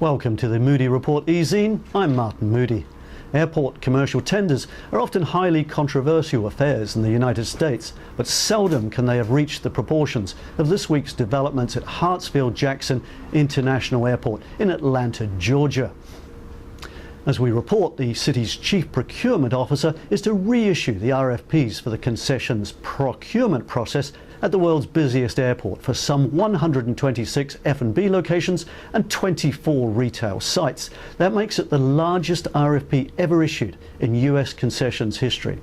Welcome to the Moodie Report e-Zine. I'm Martin Moodie. Airport commercial tenders are often highly controversial affairs in the United States, but seldom can they have reached the proportions of this week's developments at Hartsfield-Jackson International Airport in Atlanta, Georgia. As we report, the city's chief procurement officer is to reissue the RFPs for the concessions procurement process at the world's busiest airport for some 126 F&B locations and 24 retail sites. That makes it the largest RFP ever issued in US concessions history.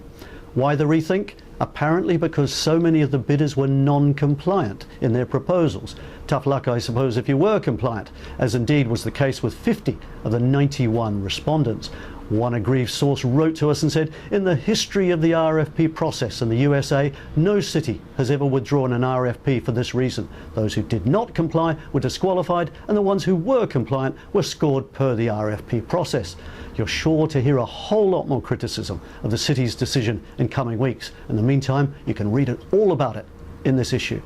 Why the rethink? Apparently because so many of the bidders were non-compliant in their proposals. Tough luck, I suppose, if you were compliant, as indeed was the case with 50 of the 91 respondents. One aggrieved source wrote to us and said, in the history of the RFP process in the USA, no city has ever withdrawn an RFP for this reason. Those who did not comply were disqualified, and the ones who were compliant were scored per the RFP process. You're sure to hear a whole lot more criticism of the city's decision in coming weeks. In the meantime, you can read all about it in this issue.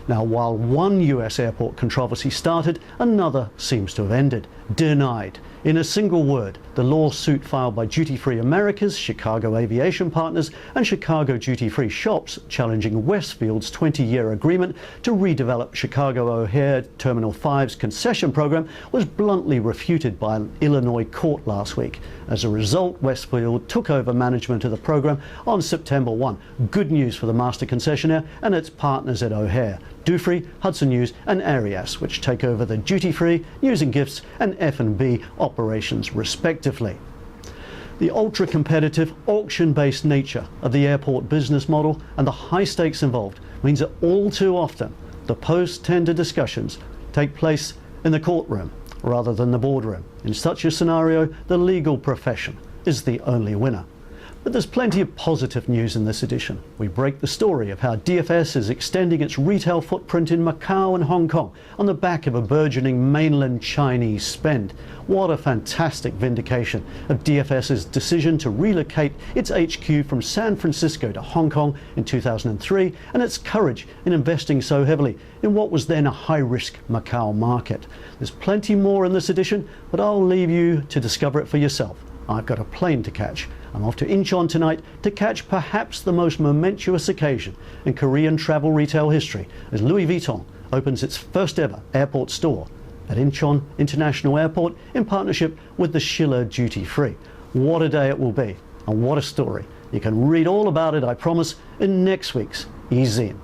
Now, while one US airport controversy started, another seems to have ended. Denied. In a single word, the lawsuit filed by Duty Free Americas, Chicago Aviation Partners and Chicago Duty Free Shops challenging Westfield's 20-year agreement to redevelop Chicago O'Hare Terminal 5's concession program was bluntly refuted by an Illinois court last week. As a result, Westfield took over management of the program on September 1. Good news for the master concessionaire and its partners at O'Hare, Dufry, Hudson News and Arias, which take over the duty-free, news and gifts and F&B operations respectively. The ultra-competitive, auction-based nature of the airport business model and the high stakes involved means that all too often the post-tender discussions take place in the courtroom rather than the boardroom. In such a scenario, the legal profession is the only winner. But there's plenty of positive news in this edition. We break the story of how DFS is extending its retail footprint in Macau and Hong Kong on the back of a burgeoning mainland Chinese spend. What a fantastic vindication of DFS's decision to relocate its HQ from San Francisco to Hong Kong in 2003 and its courage in investing so heavily in what was then a high-risk Macau market. There's plenty more in this edition, but I'll leave you to discover it for yourself. I've got a plane to catch. I'm off to Incheon tonight to catch perhaps the most momentous occasion in Korean travel retail history as Louis Vuitton opens its first ever airport store at Incheon International Airport in partnership with the Schiller Duty Free. What a day it will be, and what a story. You can read all about it, I promise, in next week's e-Zine.